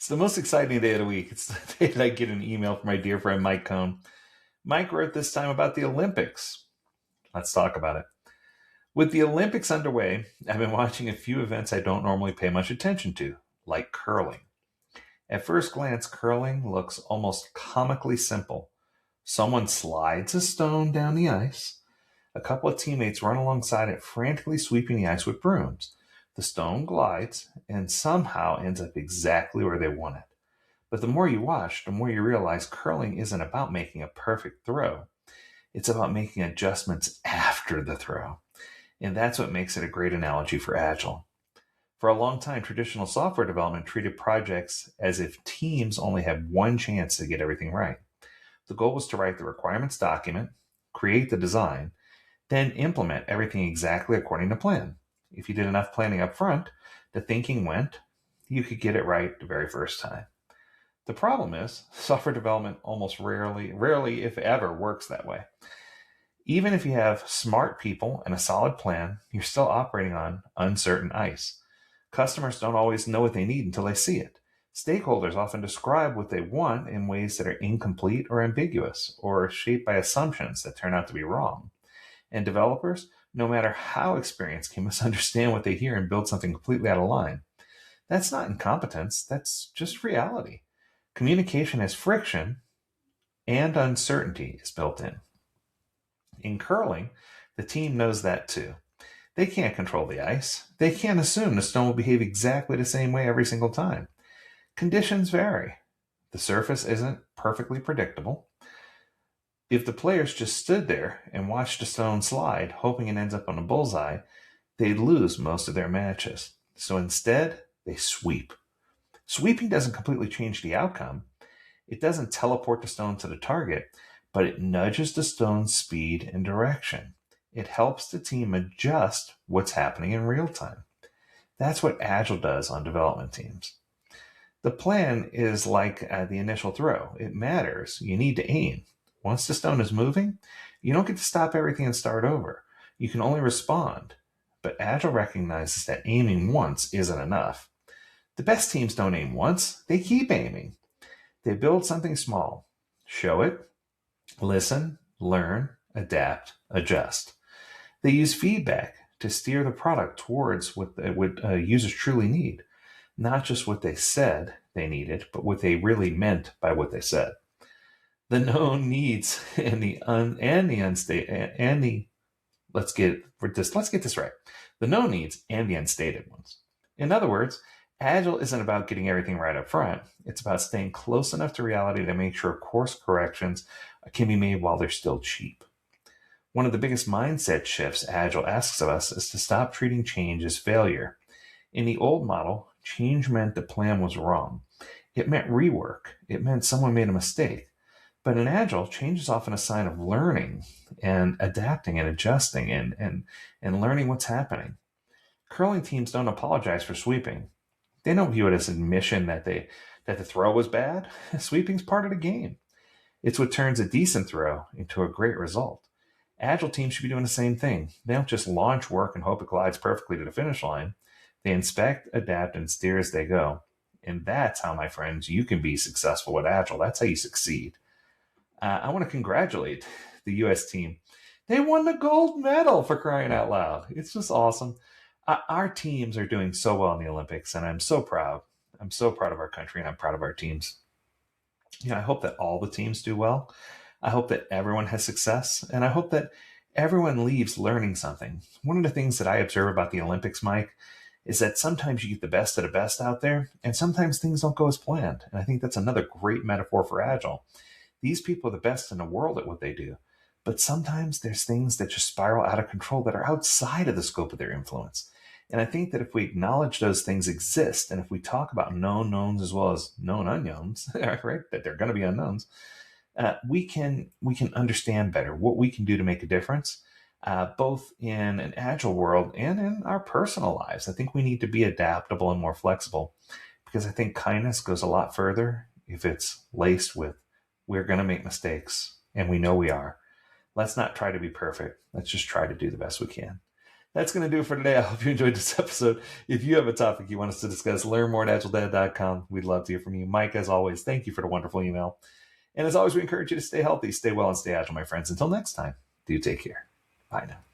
It's the most exciting day of the week. It's the day that I get an email from my dear friend Mike Cohn. Mike wrote this time about the Olympics. Let's talk about it. With the Olympics underway, I've been watching a few events I don't normally pay much attention to, like curling. At first glance, curling looks almost comically simple. Someone slides a stone down the ice. A couple of teammates run alongside it, frantically sweeping the ice with brooms. The stone glides and somehow ends up exactly where they want it. But the more you watch, the more you realize curling isn't about making a perfect throw. It's about making adjustments after the throw. And that's what makes it a great analogy for Agile. For a long time, traditional software development treated projects as if teams only had one chance to get everything right. The goal was to write the requirements document, create the design, then implement everything exactly according to plan. If you did enough planning up front, the thinking went, you could get it right the very first time. The problem is, software development almost rarely, if ever, works that way. Even if you have smart people and a solid plan, you're still operating on uncertain ice. Customers don't always know what they need until they see it. Stakeholders often describe what they want in ways that are incomplete or ambiguous, or shaped by assumptions that turn out to be wrong. And developers, no matter how experienced, can misunderstand what they hear and build something completely out of line. That's not incompetence, that's just reality. Communication has friction, and uncertainty is built in. In curling, the team knows that too. They can't control the ice. They can't assume the stone will behave exactly the same way every single time. Conditions vary. The surface isn't perfectly predictable. If the players just stood there and watched the stone slide, hoping it ends up on a bullseye, they'd lose most of their matches. So instead, they sweep. Sweeping doesn't completely change the outcome. It doesn't teleport the stone to the target, but it nudges the stone's speed and direction. It helps the team adjust what's happening in real time. That's what Agile does on development teams. The plan is like the initial throw. It matters. You need to aim. Once the stone is moving, you don't get to stop everything and start over. You can only respond. But Agile recognizes that aiming once isn't enough. The best teams don't aim once, they keep aiming. They build something small, show it, listen, learn, adapt, adjust. They use feedback to steer the product towards what users truly need, not just what they said they needed, but what they really meant by what they said. The known needs and the let's get this right. The known needs and the unstated ones. In other words, Agile isn't about getting everything right up front. It's about staying close enough to reality to make sure course corrections can be made while they're still cheap. One of the biggest mindset shifts Agile asks of us is to stop treating change as failure. In the old model, change meant the plan was wrong. It meant rework. It meant someone made a mistake. But in Agile, change is often a sign of learning and adapting and adjusting and learning what's happening. Curling teams don't apologize for sweeping. They don't view it as admission that the throw was bad. Sweeping's part of the game. It's what turns a decent throw into a great result. Agile teams should be doing the same thing. They don't just launch work and hope it glides perfectly to the finish line. They inspect, adapt, and steer as they go. And that's how, my friends, you can be successful with Agile. That's how you succeed. I want to congratulate the U.S. team. They won the gold medal, for crying out loud. It's just awesome. Our teams are doing so well in the Olympics, and I'm so proud. I'm so proud of our country, and I'm proud of our teams. I hope that all the teams do well. I hope that everyone has success, and I hope that everyone leaves learning something. One of the things that I observe about the Olympics, Mike, is that sometimes you get the best of the best out there, and sometimes things don't go as planned. And I think that's another great metaphor for Agile. These people are the best in the world at what they do, but sometimes there's things that just spiral out of control that are outside of the scope of their influence. And I think that if we acknowledge those things exist, and if we talk about known knowns as well as known unknowns, right, that they're going to be unknowns, we can understand better what we can do to make a difference, both in an Agile world and in our personal lives. I think we need to be adaptable and more flexible, because I think kindness goes a lot further if it's laced with, we're going to make mistakes, and we know we are. Let's not try to be perfect. Let's just try to do the best we can. That's going to do it for today. I hope you enjoyed this episode. If you have a topic you want us to discuss, learn more at agiledad.com. We'd love to hear from you. Mike, as always, thank you for the wonderful email. And as always, we encourage you to stay healthy, stay well, and stay agile, my friends. Until next time, do take care. Bye now.